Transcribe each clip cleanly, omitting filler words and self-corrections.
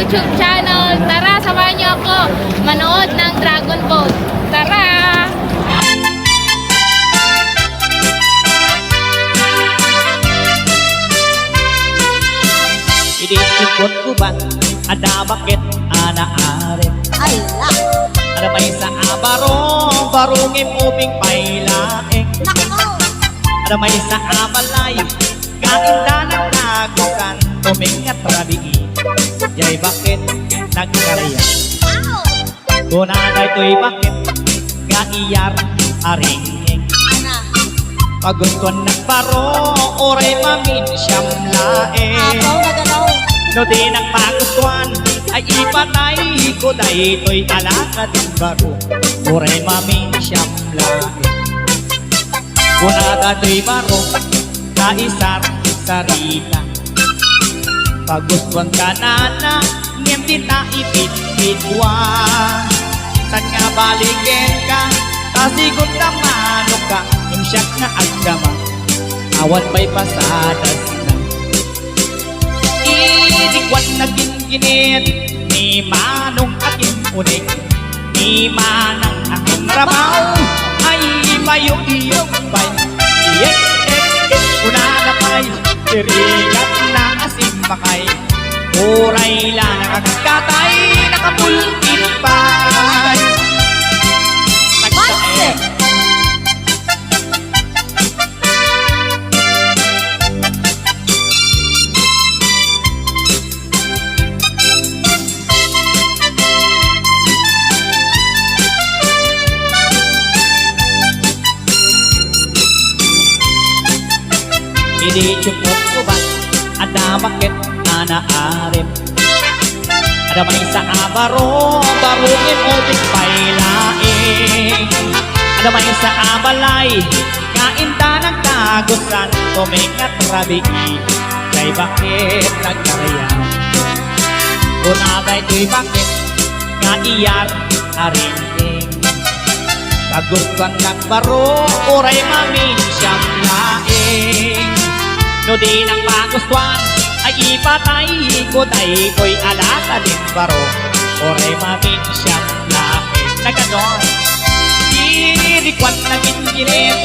YouTube channel. Tara, samahan niyo ako manood ng Dragon Boat. Tara! Idikot ko ba? Ada bakit anaarin? Ay, la! Ada may sa abarong barungin ubing pailaeng. Nako! Ada may sa abalay kainda ng nagukan tumingat rabii. Yay bakit nagkarya? Wow! Kung naday to'y bakit gaiyar aringing. Ana! Pagustuhan nagbaro oray mamin siyam laeng. Ako na ganaw! No di nagpagustuhan ay ipatay ko dahi to'y alakad ng baro oray mamin siyam laeng. Kung naday to'y baro kaisar sarita. Pagustuhan ka na ngem di ta ipit-pitwa. San nga balikin ka tasigon ka manok ka imsyak na agdama awan pa'y pasadas na. Inikwan na ginginit ni manong aking unik ni manang aking rabaw ay mayong-iyong pa'y una na pa'y tirigat na asim makay uray lang nakakatay nakapulkin pa'y Manse! Hindi chupot ko ba? Ada bakit anaarim? Ada may sa abaro barungin ubing pailaing. Ada may sa abalay kainda ng tagusan tumingat rabii. Kay bakit nagkarya? Kung agay to'y bakit ngaiyar aringing. Pagustuhan nagbaro oray mamin siyang laing. No di nang magustuhan ay ipatay ko dahi ko'y alaka din baro oray mamin siyang laing. Na ganon dirikwan na ginginit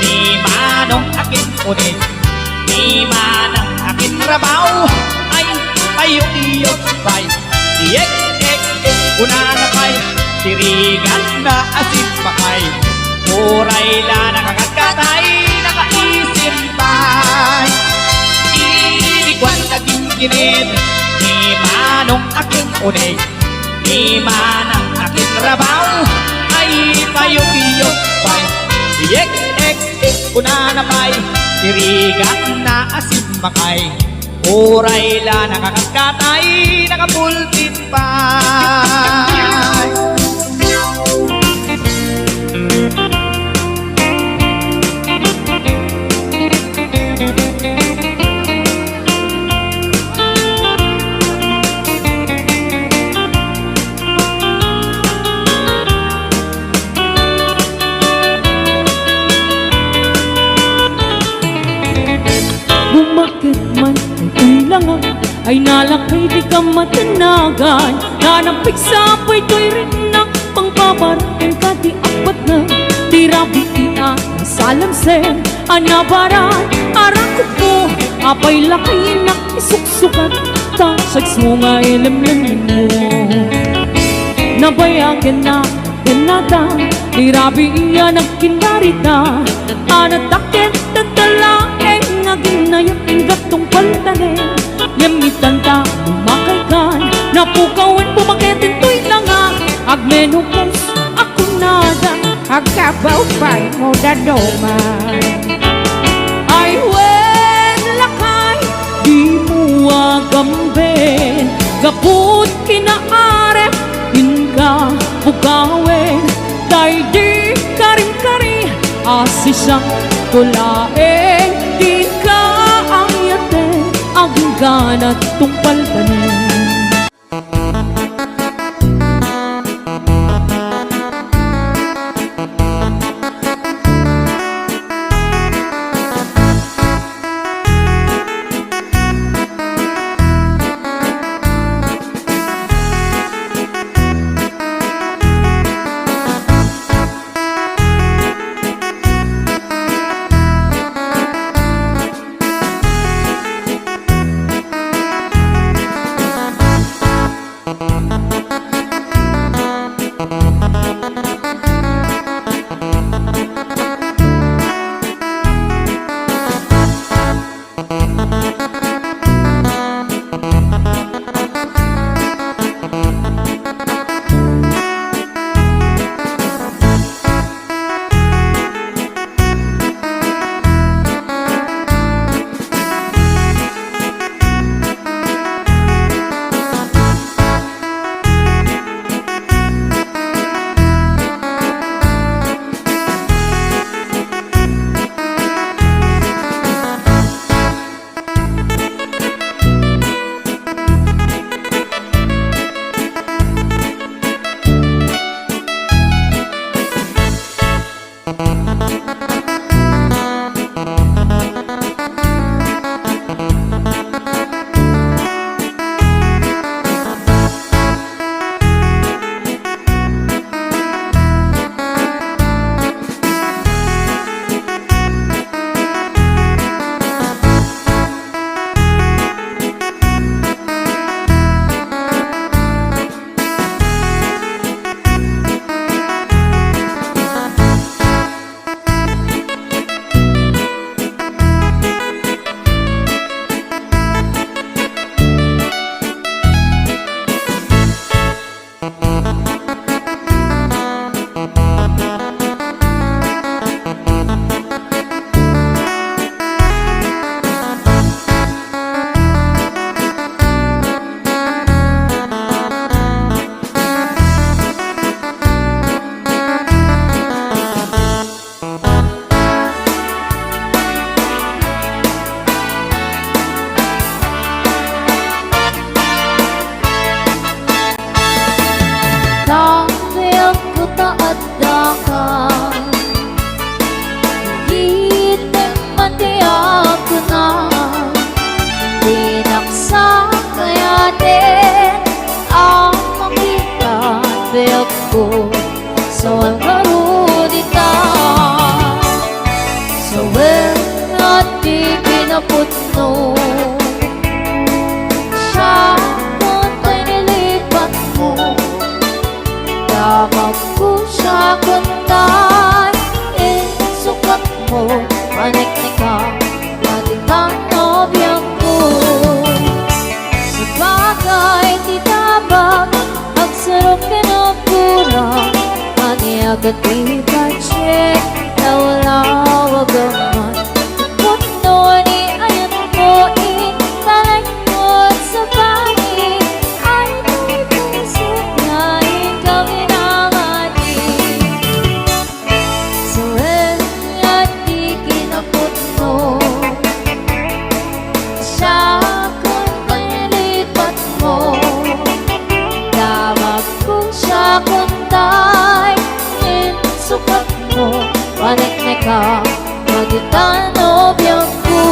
ni manong aking unit ni manang aking rabaw ay payong-iyong pay iyek una na pay tirigan na asin pakay uray la nakakatay nakaisip pay. Inikwan na ginginit ni manong aking unig ni manang aking rabaw ay payong-iyong pay iyek una na pay tirigan na asin makay uray la nakakatay nakapultin pay. Bumakit man ay kailangan ay nalakay di ka matanagan. Nanampig sa apoy to'y rin na pangbabaran ka di apat na tirabi na salamsen anabaran arakot mo apay lakay na isuksukat tasags mo nga ilimlim mo nabayagan na ganada tirabi iya nagkinarita anatakit tatalaeng naging nayaking gatong paltanin yamitan ta bumakay kan napukawan bumakitin to'y langa agmenukos akong nada agkabaw pa'y mo dadoman ay wen lakay di mo agambin gaput kinaarep inka bugawen tay di karing-kari asisang tulaeng di ka ang yate ang ganat tungpal tanin. agad ipatsyek na wala wagaman. Puno ni ayat mo italagod sa bani, ay may puso na ikaw minamati. Sa at di kinaputno siya kung panilipat mo, tawag kong siya kung tay sukat mo, panik na ka magitan o biyang ko.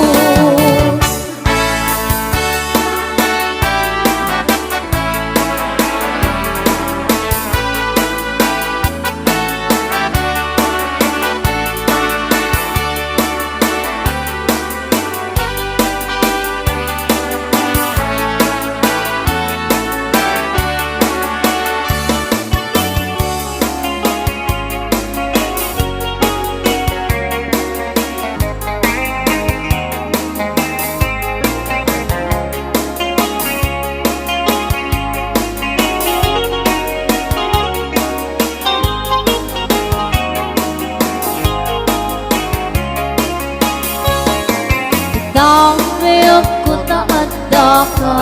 Nang mayag ko naanda ka,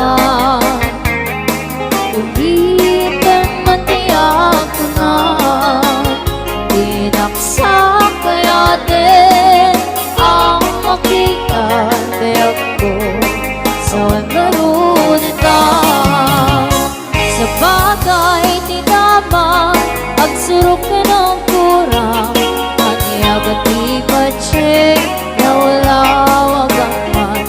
ulitin man tiyak ko na, dinaksak kaya din ang makikan mayag ko sa narunin ka. Sa bagay tinama, agsurok ka ng kurang, kaniyag at ipatsyek na wala wagaman.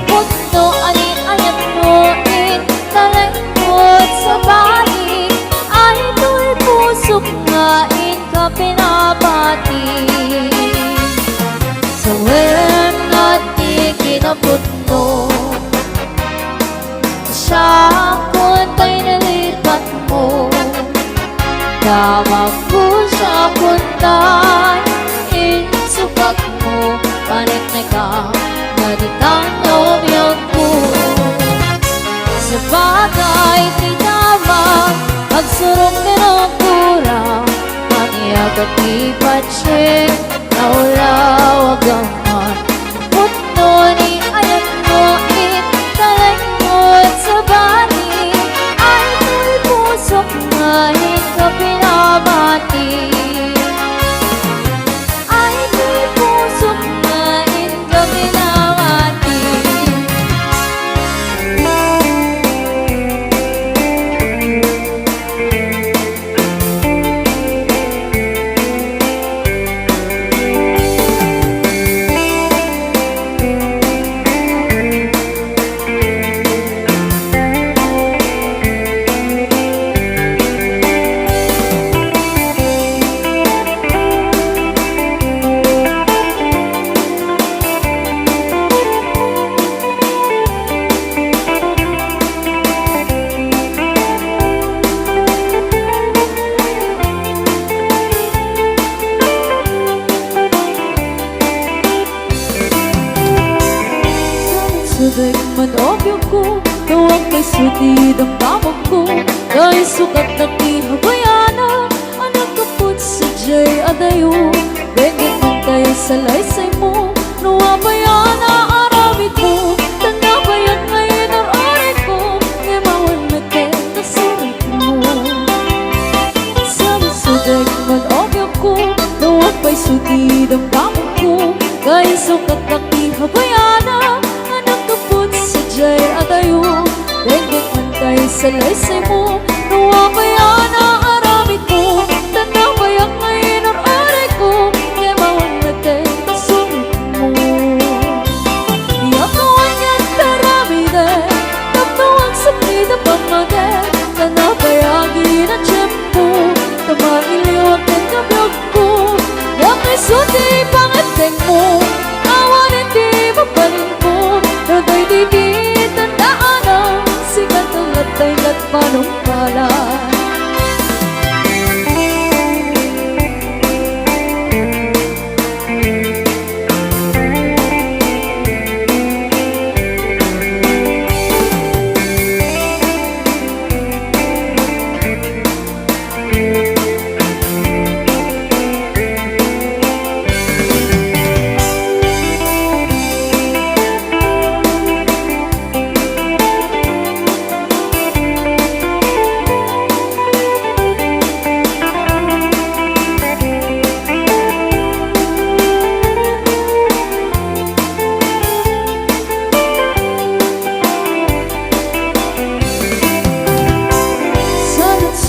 Puno ani ayat mo italagod sa bani, ay ito'y pusok nga ka pinapati. Sa wen at di kinaputno siya kung ta'y nalipat mo, tawag ko siya kung ta'y insukat mo, panik na ka nalitang nobiyang ko. Sa bagay tinama, magsurong ka ng kurang, maniyag at ipatsyek na wala wagaman. Puno ni ayat mo italagod sa bani, ay ito'y pusok nga ka pinamati. Ay ito'y pusok nga ka pinamati. Sabay man obyo ko, tawag may sutid ang tamag ko, dahil sukat na kihabayana, anong kaput sa jay adayo, bengit man tayo sa laysay mo, nuwabayana aramid mo, tanabayan ngayon ang arit ko, imawan na kenta surit mo. Sabay man obyo ko, tawag may sutid ang tamag ko, dahil sukat na kihabayana, jay adayo, bengit man tayo sa laysay mo, nuwabayana aramid mo, tanabayan ngayon ang aray ko, imawan na kenta surit mo. Iyakawan yan karamide, tapawang sakit na pamagay, tanabayagin ang tiyempo, tamailiwag at kabyog ko, yung may suti pangateng mo, awan hindi mapanin mo, nagay di tandaan sigat ang latay at panumpalan.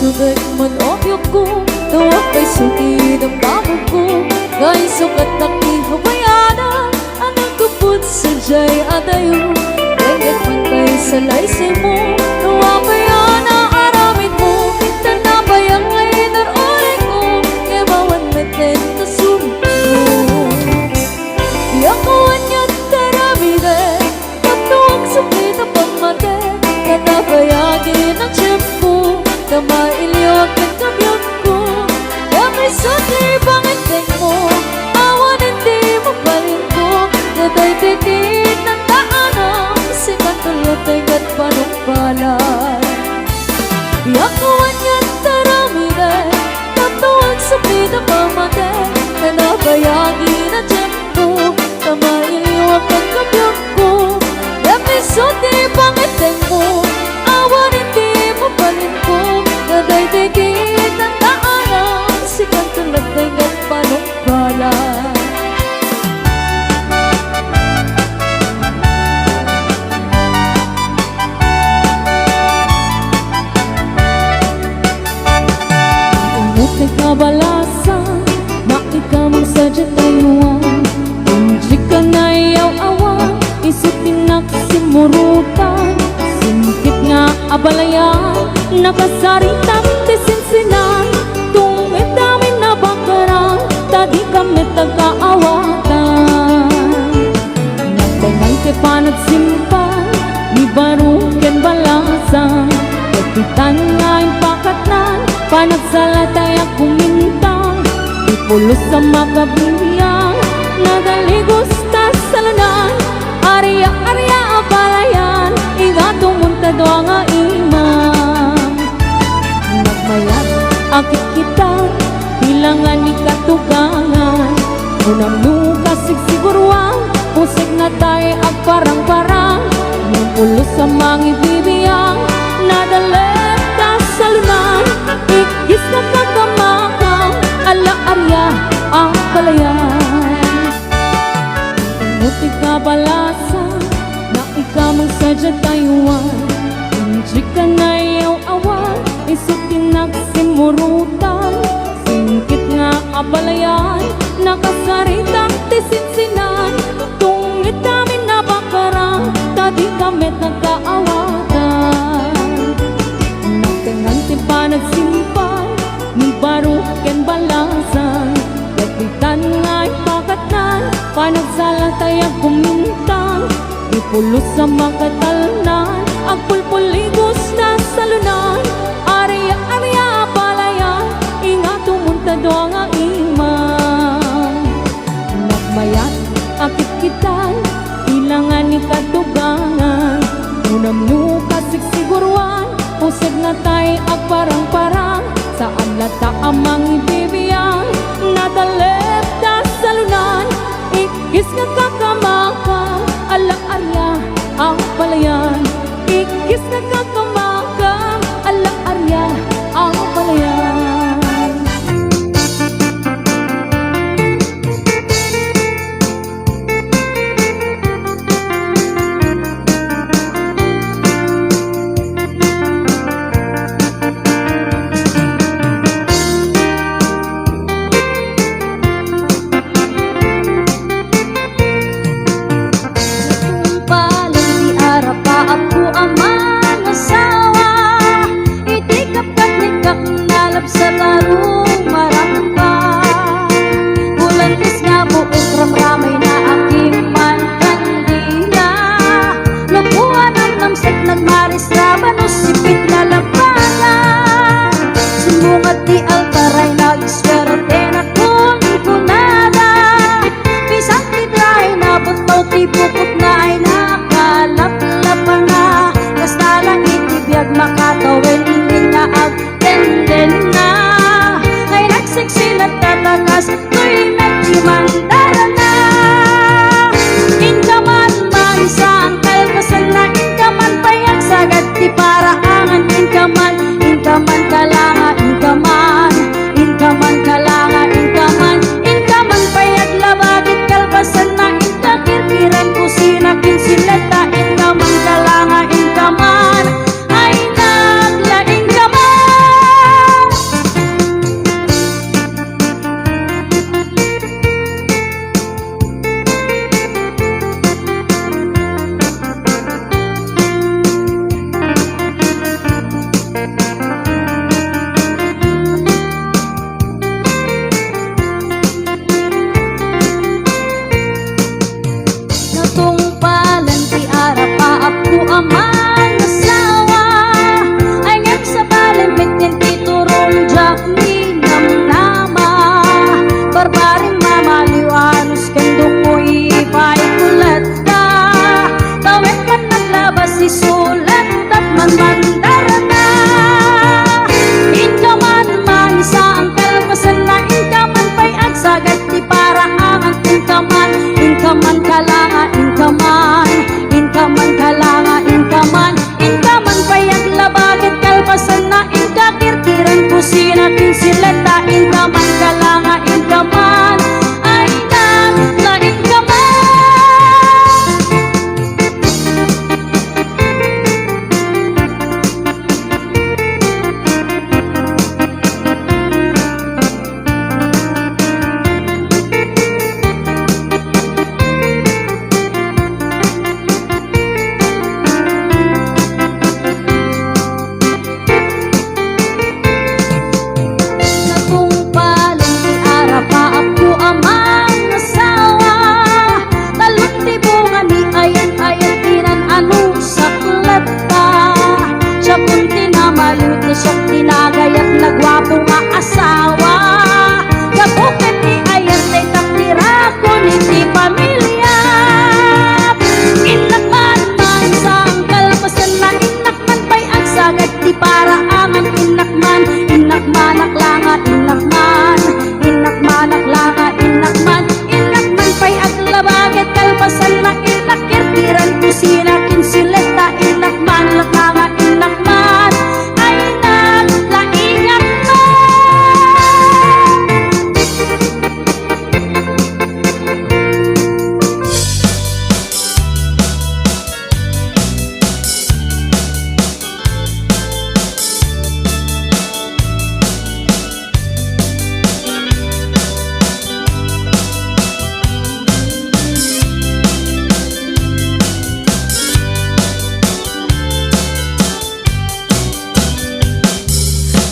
subik man obyo ko Tawag kay sukid ang kamog ko Kay sukat na kihabayanan Anang kaput sa jay adayo Lengat man kay salaysay mo Nawabayan na aramid mo Tanabayang ngayon ang oray ko Kaya bawan natin na sulit mo Yakawan niya taramide Tatuwag sukid na pamate Katabayagin ang tiyempo Kamailiwag ang kamyag ko Damay sutli pangitin mo Awan hindi mo palin ko Natay-tikit ng taanang Sikatulutay at panukpalan Yakawan niya taramide Tatuwag sukid na pamate Kanabayagin ang tiyempo Kamailiwag ang kamyag ko Damay sutli pangitin mo Awan hindi mo palin ko Naday-digit ang taanang Sikatulutay at panukpalan Umutay kabalasan Na ikaw ang sadya tayuan Hindi ka na iyaw-awan Isutin nakasimurutan Singkit nga abalayan Nakasaritang tisinsinan Tungit namin na bakaran Tadi kami tagaawatan Nagtangan ke panagsimpan Ni baruken balasan Kapitan nga yung pakatnan Panagsalatay ang kumintang Ipulos sa makabiyang Nagaligos ta sa lanan Arya-arya abalayan Ingatong muntado nga imam Nagmayat akit kita Bilangan ni katugangan Unang nukasig siguruan Pusig na tayo ang parang-parang Nung pulos sa mga ibibiyang Nadalip ka sa lunan Ikis na kakamakang Ala-arya ang palayan Umutik ka balasa Na ikaw mang sadya tayuan Hindi ka na iyaw-awan Isutin nagsimurutan Singkit nga abalayan Nakasaritang tisinsinan Tungit namin na bakarang Tadi kamit nagkaawatan Nagtanganti pa nagsimpan Ni baruken balasan Kapitan nga'y pakatnan Panagsalatay ang kumintang Ipulos sa makatalnan Ang pulpuligos na salunan Arya-arya palayan Ingato muntado nga imam Nagmayat akit kitan Ilangan ni katugangan Unam nukasig siguruan Pusig na tayo ang parang-parang Saan lata amang ibibiyang Nadalip na salunan Ikis nga kakamakang Ala-arya ang palayan Ikis na kakamakang Ala-arya ang palayan Palang di arapa ako ang mga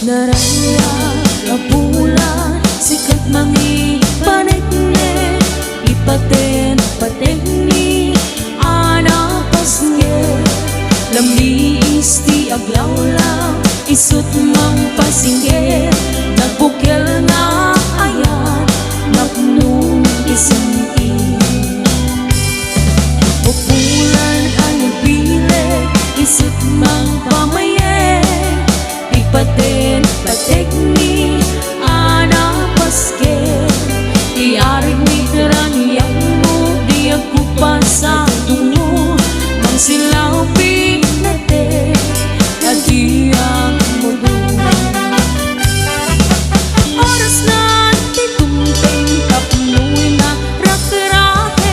Naraya kapulan sikat mangi panekne ipaten patekni ana pasnge lami isti aglawlaw isut mang pasingge nagbukel nga ayan napnong isinti pupulan ang pile isut mang pamaye ipaten patekni ana paske iaring mitraniyak mo di ako pa sa tungo mang silaw pinate nagiyang mo doon oras na titumpeng tapnuin na rakrake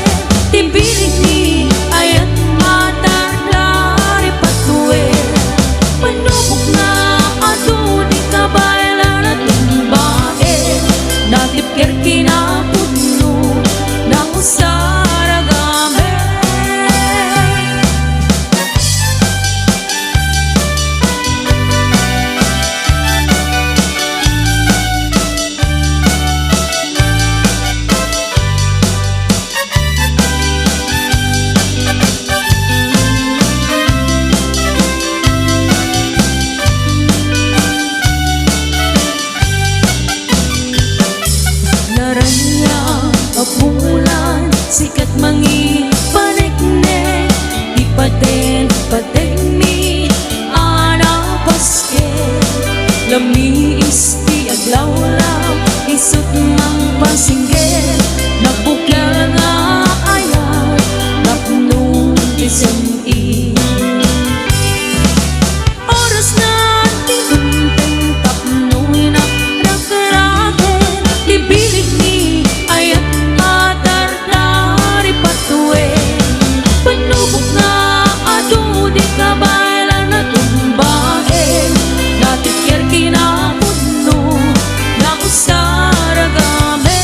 tibilig ni ayat matarlari patuwe panubok na ato di kabayla na tumbae natipker kinapudno ng usaragame naranya kapulan sikat mangi panekne ipaten patekmi ana paske lami isti aglawlaw isut mang pasingge nagbukyal nga ayaw napnong isinti oras na titumpeng tapnoy na rakrake tibilig ni ayat atarlari patuwe panubok na ato di kabayla na tumbae natikyer kinapudno na usaragame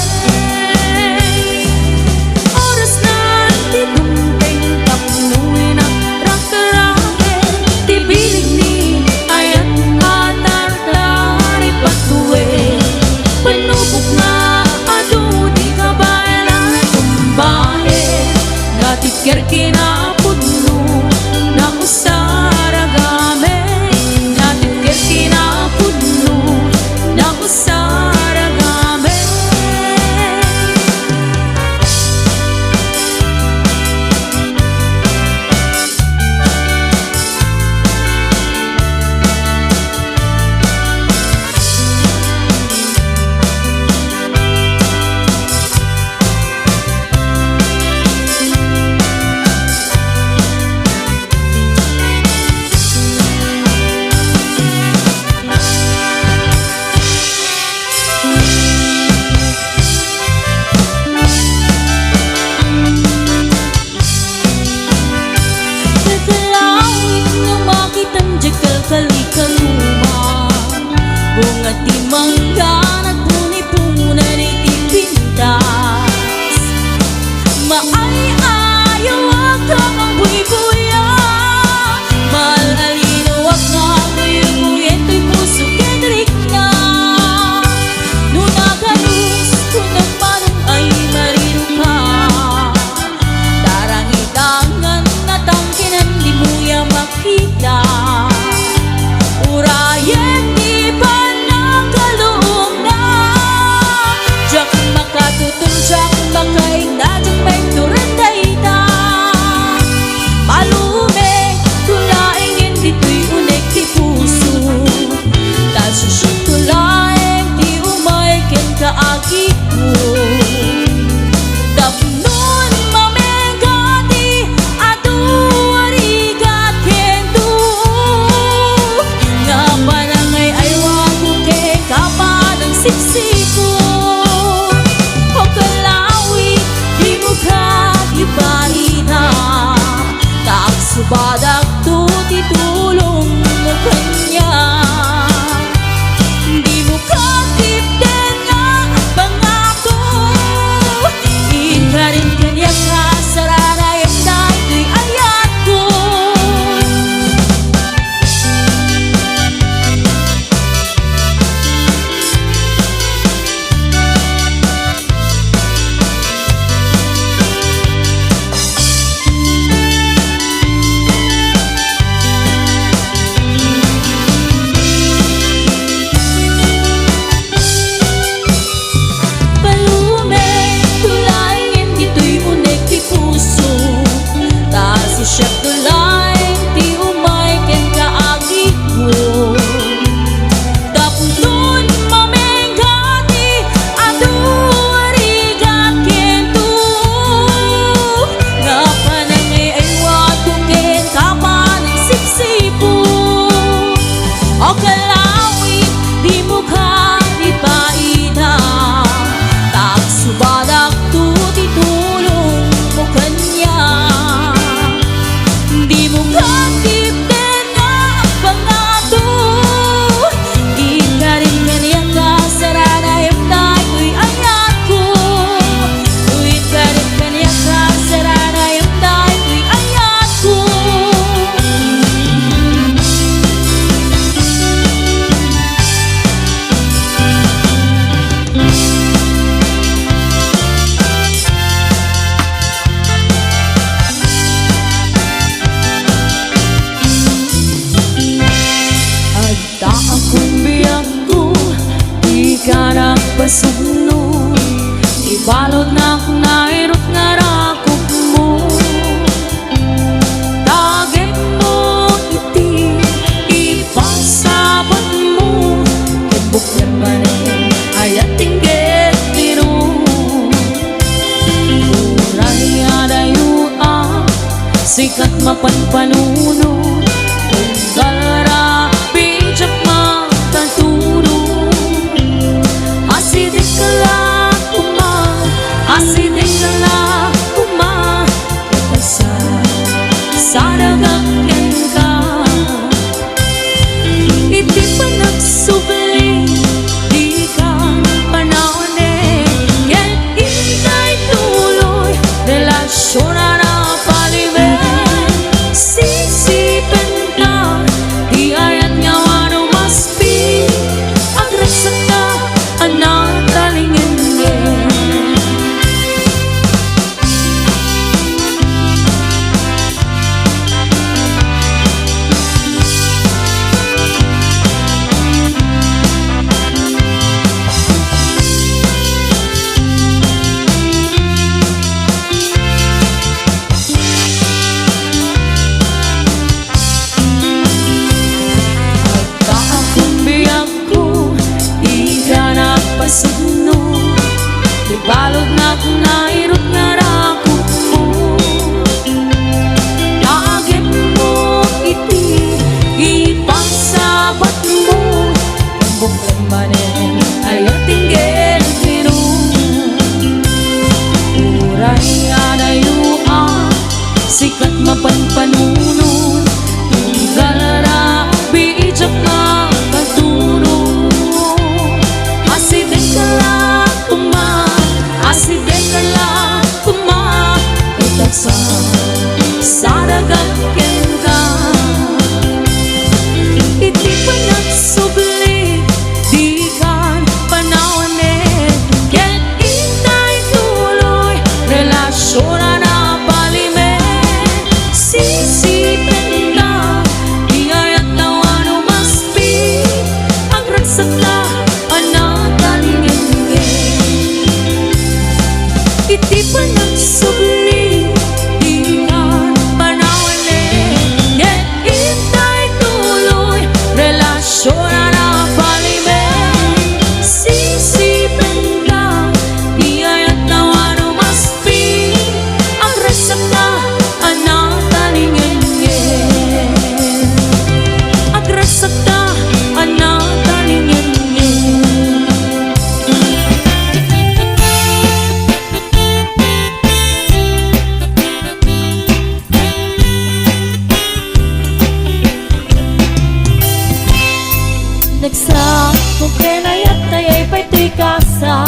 Nagsakong kenayat taya'y pa'y kasa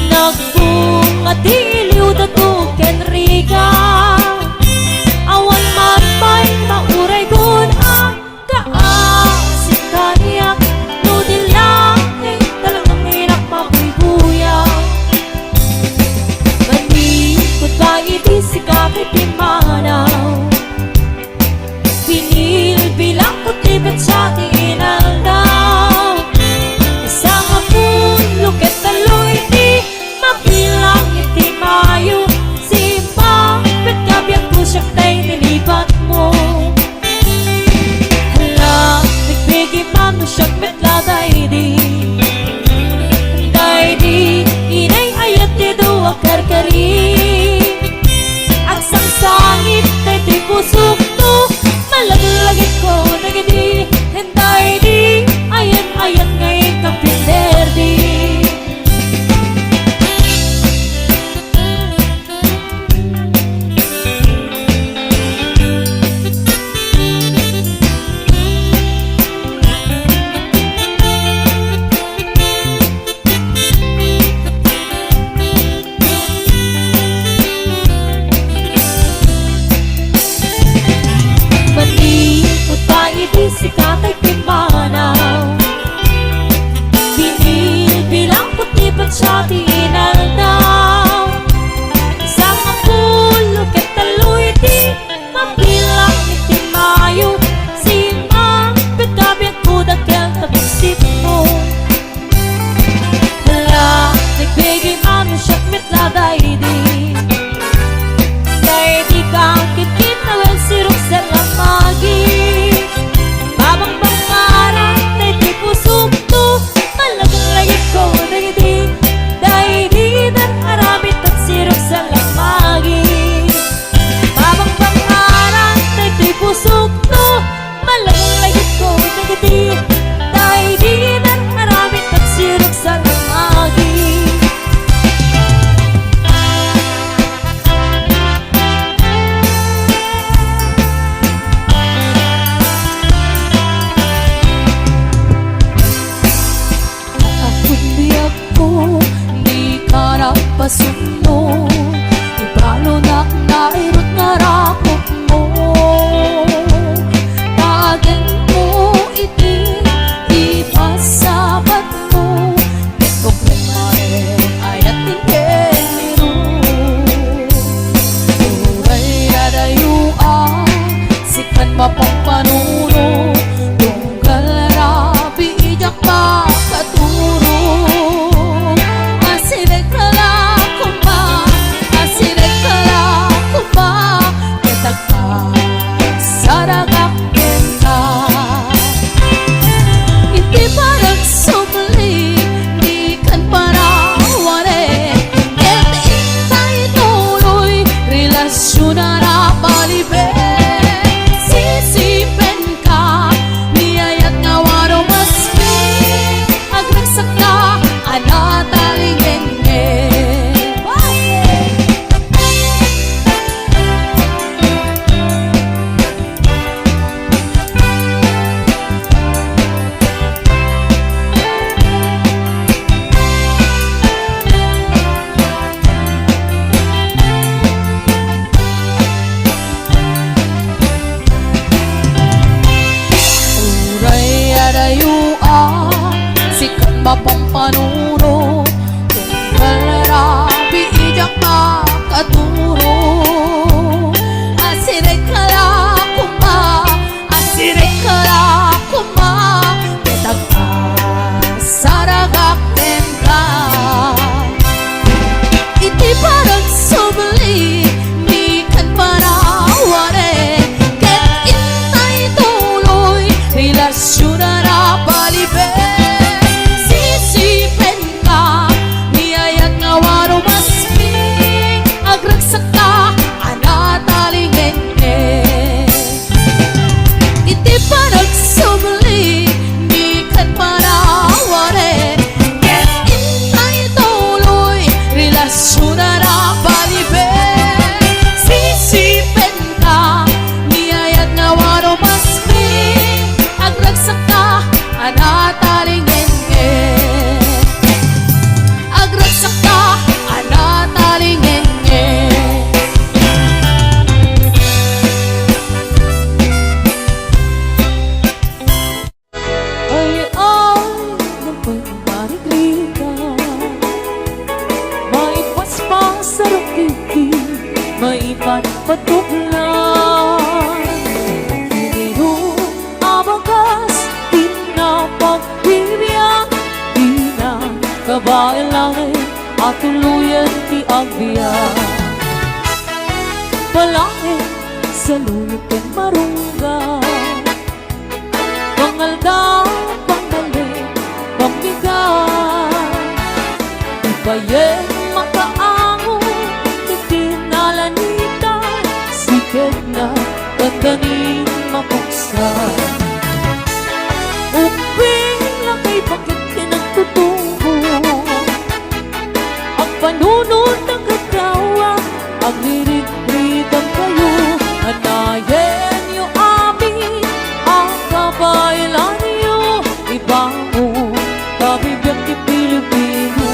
Nagbunga diliw datu kenriga Awan man may mauray gun ang kaasik kaniyak No dilangin talagang hinak mabuybuyak Manikot ba iti si kakay pimanaw Binilbilang ko tibet sa tinaldaw Isang apulo ketaloy di mabilang iti mayo Simpa petkabyang ko siya tay nilipat mo Hala, nagbigi mano siya metladay di Day di, inay ayat di do akarkari Ang sangsangit tay di pusok to Malaglagit ko nagidi Henday di Ayan ngay kapinder di Manikot pa iti si kakay pimanaw Binilbilang puti ba't siya tinaldaw Isang apulo ketaloy di mabilang iti mayo Simang pagkabiyak ko dakil tabuksit mo Hala, nagbigay mano siya't mitladay di Kaya di kang kitinawel sirok sa lamagi Babang pangarang tay di pusok to Talagang layag ko nagidi Dahil di dan aramit at sirok sa lamagi Babang pangarang tay di pusok to Talagang layag ko nagidi Dahil di dan aramit at sirok sa lamagi Biyak ko, di ka napasuno Ibalo na nairot nga rakot mo Tagan mo iti, ipasabat mo Betok lumarin ayat tingero Uray adayuan, sikan mapangpanuno Tunggal rabi ijak makaturo Asirek kala kumba, asirek kala kumba Ketagpa saragak kenta Iti parang sumli, di kan parawari Ket intay tuloy, relasyon na napalibe Sisipen ka, niyayat nga waro masmi Agragsak na, anataringenge Uray adayuan, sikan mapangpanuno Tunggal rabi ijak makaturo Asirek kala kumba, asirek kala kumba Betagpa saragak ka Iti parang subli, di kan parawari Ket intay tuloy, relasyon na napalibe Sisipen saluyot ken marunggay. Pangaldaw, pangmali, pamigay. Ibayeng makaango, itinalaninta, sikit na gandanin mapuksay. Uping lang kay bakit kinagtutungo, ang panunod ng katawa, ang lirig-ridang kayo, anayen niyo amin, ang kabailan niyo, ibango, kabibiyang di Pilipino.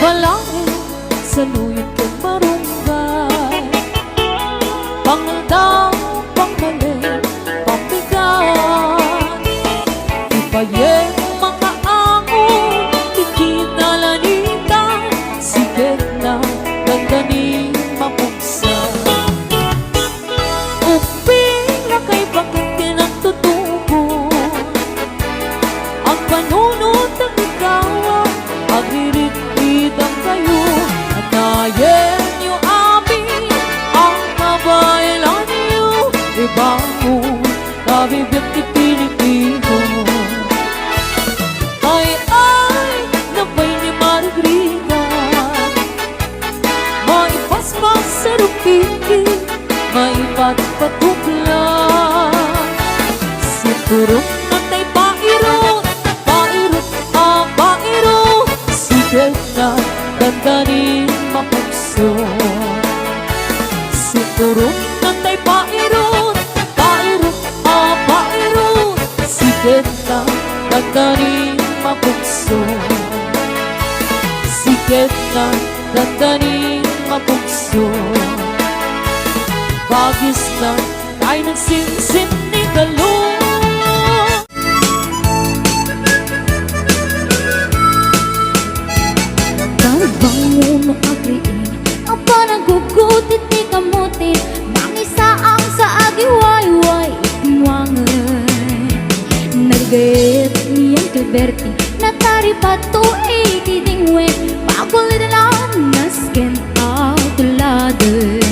Balangin, saluyot ken marunggay. Pangaldaw, pangmali, pambigat. Ibayeng makaango, ikinalanita, sikit na gandanin mapugsa. Uping na kay bakit kinagtutubo, ang panunod ng ikawa, ang irit-itang kayo, anayen niyo amin, ang kabailan niyo, ibango, kabibiyang di Pilipino. Ay, nabay ni Margarita, maipaspas sa rupiki, maipatpatuklan. Siturok na tay pairot, pairot, pairot, sikit na gandanin mapugso. Siturok na tay pairot, pairot, pairot, sikit na gandanin mapugso. Sikit na gandanin mapugso. Bagis na tayo nagsimsim ni Galong. Banguno agriin, ang panagugot iti kamuti, mangisaang sa agiwayway itinwangan. Nagayet niyang Gilberti, natari pato iti dingwe, pakulidalan nasken autuladan.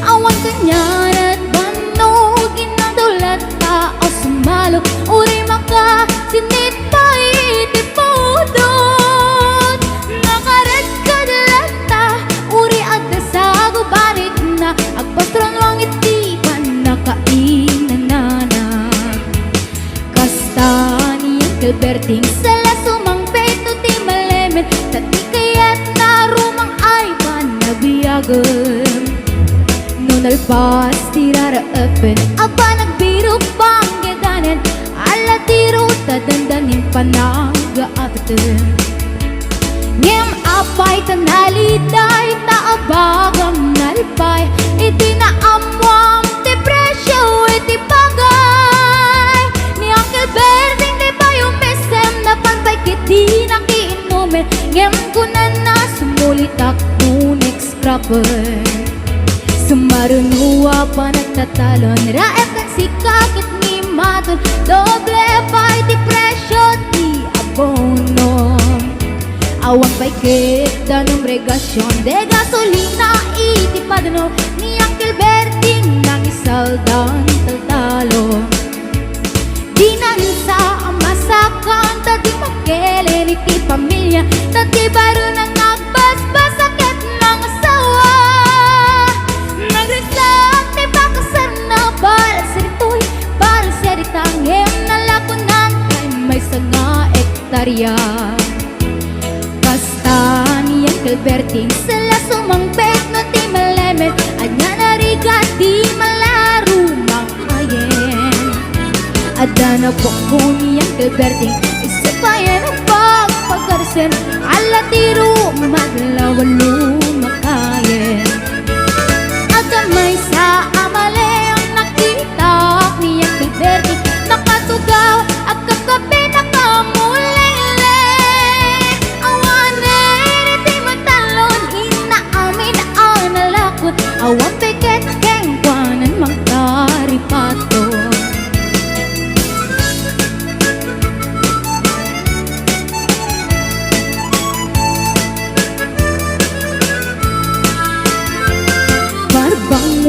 Awan kanyan at banog, inadulat ka o sumalo, uri maka sinit pa iti podot. Nakarat ka dalata, uri at dasago barit na, agpastron wang iti panakainanana. Kasta niyang Gilberting sala sumangpet no ti malemen, tati kayat na rumang ay panabiyagan. Nalpas tiraraapen, aba nagbiro panggedanen, ala tiro tadandanin panagaatan. Ngem apay tanaliday, taabagam nalpay, iti naamwam ti presyo iti bagay. Ni Uncle Berting di ba yung mesem na pantay kiti nakiinumen, ngem kunan na sumulitak tunik scrapper. Sumarunuwa pa nagtatalon, raep kan sikakit ni maton, doble pa'y di presyo di abono. Awang pa'y kita ng regasyon, de gasolina iti padano, ni Uncle Berting nang isaldan taltalo. Di na sa amasakan, tati makelen iti pamilya, tati baro nang nagbasbas sakit ng asawa. Nagresak ti pakasar na baral seritoy, baral seritangem na lakunan kay may sanga ektarya. Basta ni Uncle Berting sala sumangpet no ti malemet, anya narigat di malaro makayen. Ada na po ko ni Uncle Berting, isipayan ang pagpagkarsen, ala tiro madlawalo makayen. May sa amale ang nakita ni Uncle Berting, nakatugaw at kagabi nakamulele.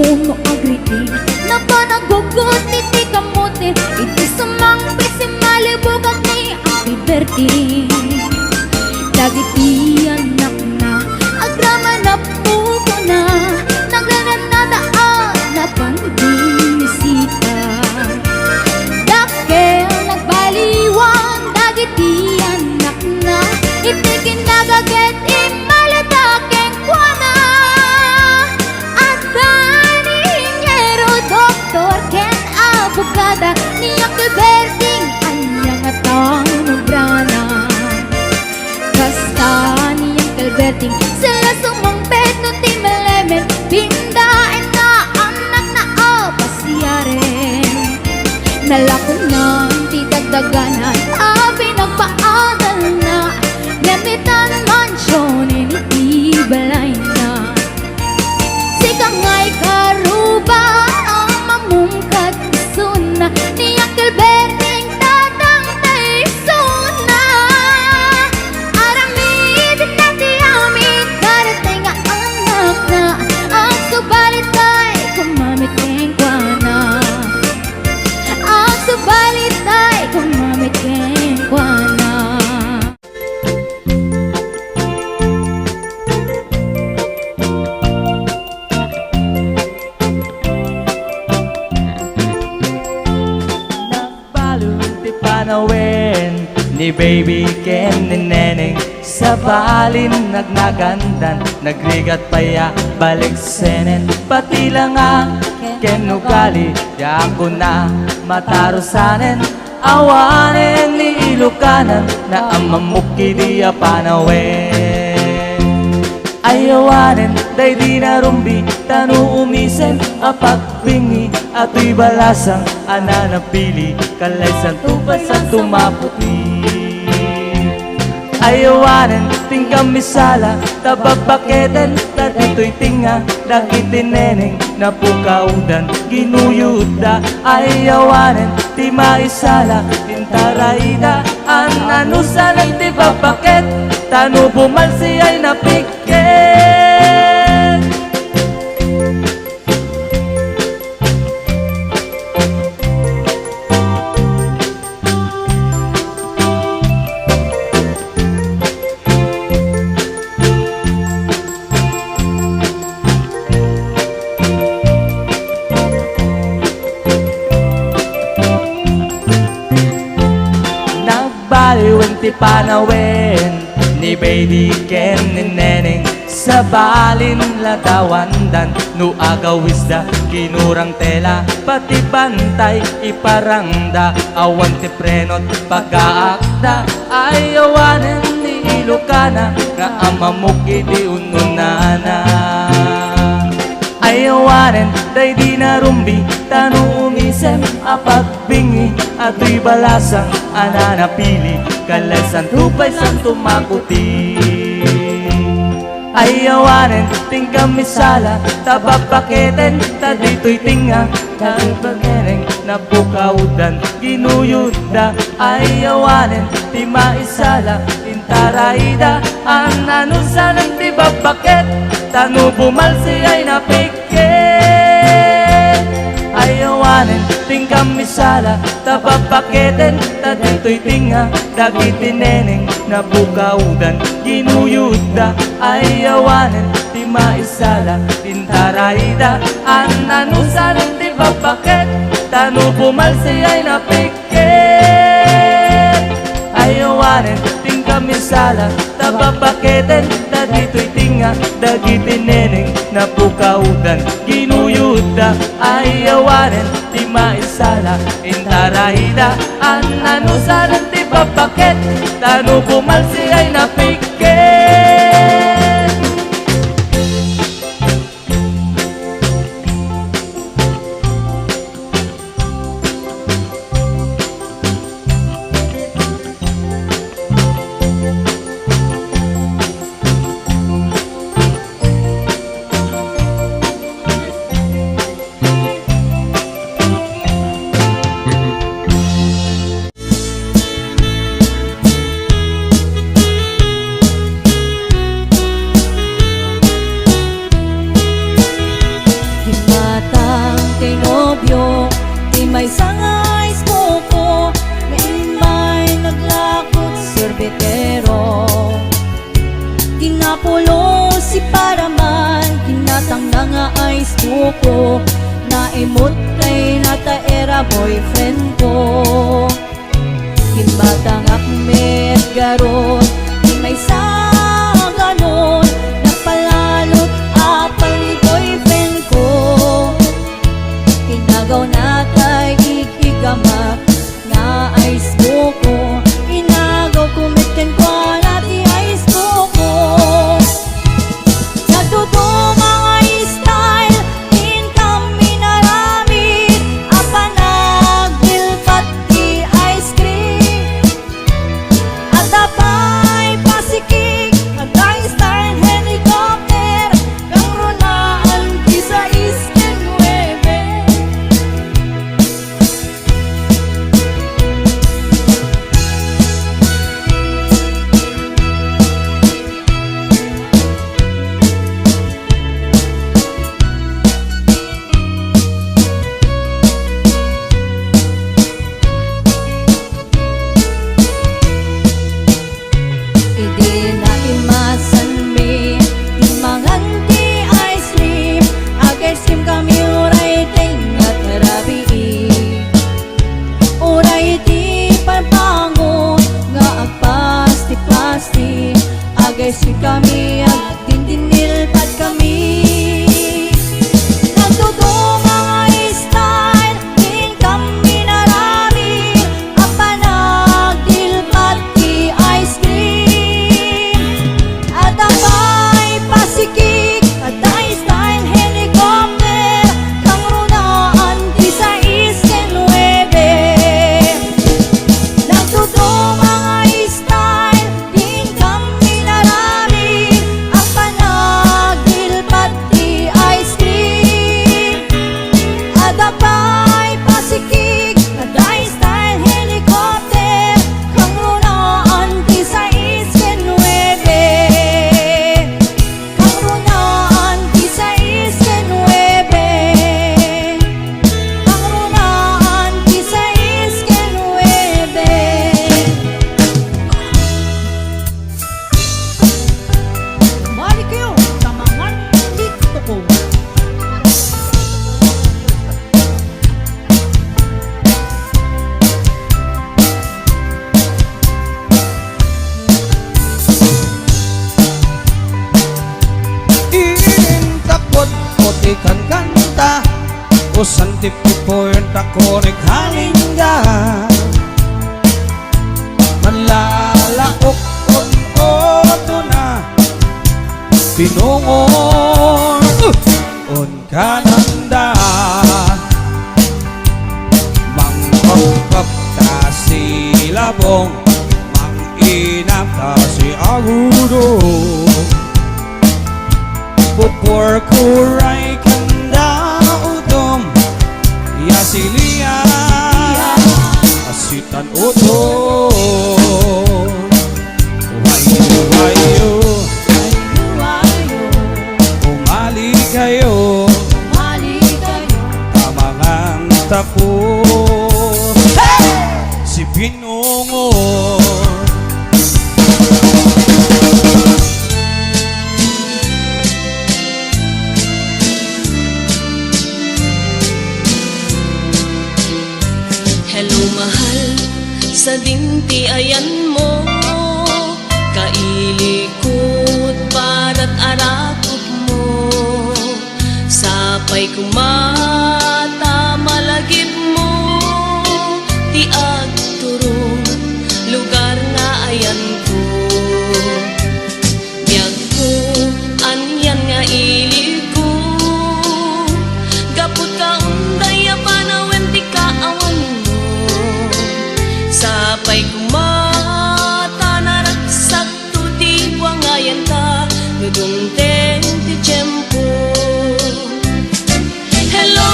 no agriin na panagugot iti kamutin iti sumang pisimalibugat ni Alberti dagiti anak na agrama na puko na naglanan na daan na panbisita dakel nagbaliwan dagiti anak na iti kinagaget imalataking kuana at kaningero doktor ken abogada ni Alberting anyang atang nubrana kasta ni Alberting sila sumampet no timelemen pindain na anak na pasyaren nalakon na ti dagdaganan pinagpaadal na gamitan mansyon iti balay na sikangay karuba ang mamungkat isuna ni Alberting tatang taisuna aramid na ti amin karating nga anak na ang subalit ay kumamit keng kuana ang subalit ay kumamit keng kuana. Nagbalon ti panawin ni Baby Ken ni Neneng sa balin nagnagandan nagrigat paya balik senen pati lang ang Ken ugali di ako na matarusanen awanen ni Ilokanan na ang mamuki di panawin ayawanen day di narumbi tanu umisen apagbingi ato'y balasang ananapili kalaysan tubasan tumaputi ayawanen tingkam misala tababaketen tatito'y tinga dakitin neneng napukaudan ginuyuda ayawanen ti maisala intaraida ananusalan ti babaket tanu bumalsi ay napiket Nagbaliwan ti panawin ni Baby Ken ni Neneng sa balin ladawandan no agawisda kinurang tela pati bantay iparangda awan ti prenot pag-aakda ayawanen ni Ilocana nga amamuki di ununana ayawanen day di narumbi tanu umisem apagbingi ato'y balasang ananapili kalasan tupay san tumakuti ayawanen tingkam misala tababaketen tadito'y tinga talbagereng napukaudan ginuyuda ayawanen ti maisala intaraida ananusalan ti babaket tanu bumalsi ay napiket ayawanen tingkam misala tababaketen tadito'y tinga dagiti neneng napukaudan ginuyuda ayawanen ti maisala intaraida ananusalan ti babaket tanu bumalsi ay napiket ayawanen tingkam misala tababaketen tadito'y tinga dagiti neneng napukaudan ginuyuda ayawanen ti maisala intaraida ananusalan ti babaket tanu bumalsi ay napiket napulo si paraman kinatang na nga ay suko naimot kay nataera boyfriend ko Kimbata nga met garon di may sa ganon napalalot apal ni boyfriend ko Inagaw na kay ikigama nga ice buko Inagaw kumitken ko na di ice buko Nagtuto mga style in kami narami Apa nagdilpat di ice cream At apay pasikik At ice style helicopter Kang runaan di sa isken nueve Idi na imasan me Timangan ti ice cream Ag-ice cream kami uray tingat rabi Uray ti parpango Nga agpasti-plasti Ag-ice cream kami ag dindinilpad kami Nagtuto mga style Din kami narami Apa nagdilpat ti ice cream At apay pasikik At ice style helicopter Kang runaan di sa isken nueve Nagtuto mga style Din kami narami Apa nagdilpat ti ice cream At apay pasikik At ice style helicopter Kang runaan di sa isken nueve Kang runaan di sa isken nueve Kang runaan di sa isken nueve Mali kayo, tamangan dito ko Takot ko ti kan kanta Usan ti pipoyenta ko naghalingga Malalaok on oto na Pinungon on kananda Mangkapkap ta si labong Manginap ta si agudo Pupur kuray kanda udom Yasilia Asitan udom Wayo Umali kayo Tamangan tako Si Pinungon Hello mahal, sa dinti ayan mo Kailikot para't arakot mo Sapay kumata malagip mo Ti agturong lugar nga ayan ko Biyag ko, anyan nga ili ko Gapot ka unday panawen ti kaawan mo Sapay kumata naraksak to ti buangayan ta Nudungteng ti tiyempo Hello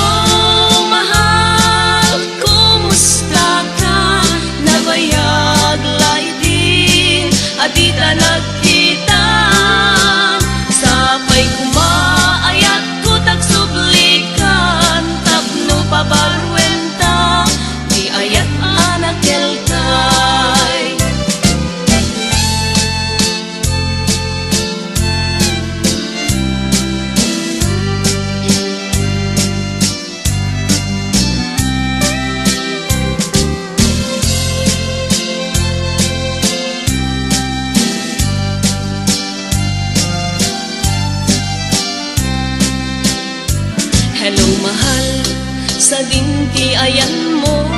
mahal, kumusta ka? Nabayag laiti, adita nagkita Sapay kumaayat ko tagsublikan Tapno pabalwenta, di ayat anak kelkay Hello mahal, sa dinti ayan mo,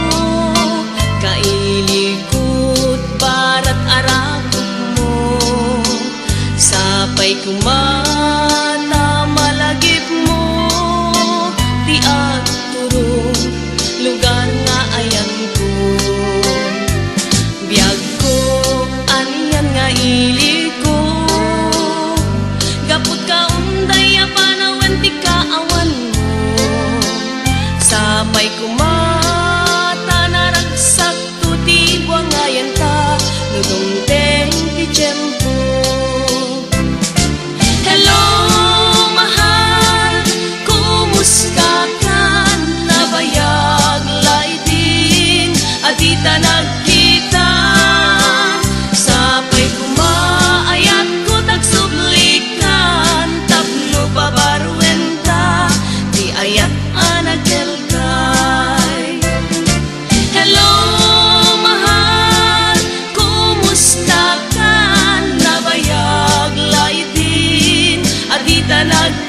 kailikot barat arakot mo, sapay kumata malagip mo, di at turong lugar nga ayan ko. Biyag ko, aniyan nga ili ko, gapot ka unday apanawan ti kaawan mo, sapay kumata naragsak to ti buwangayan ta, nudong teng ti tiyempo. Hello mahal, kumusta ka? Nabayag laitin, adita nagkita, sapay kumaayat ko tagsublikan, tapno babaruenta, di ayat anagkelkay. Hello mahal, kumusta ka? Nabayag laitin, adita nagkita,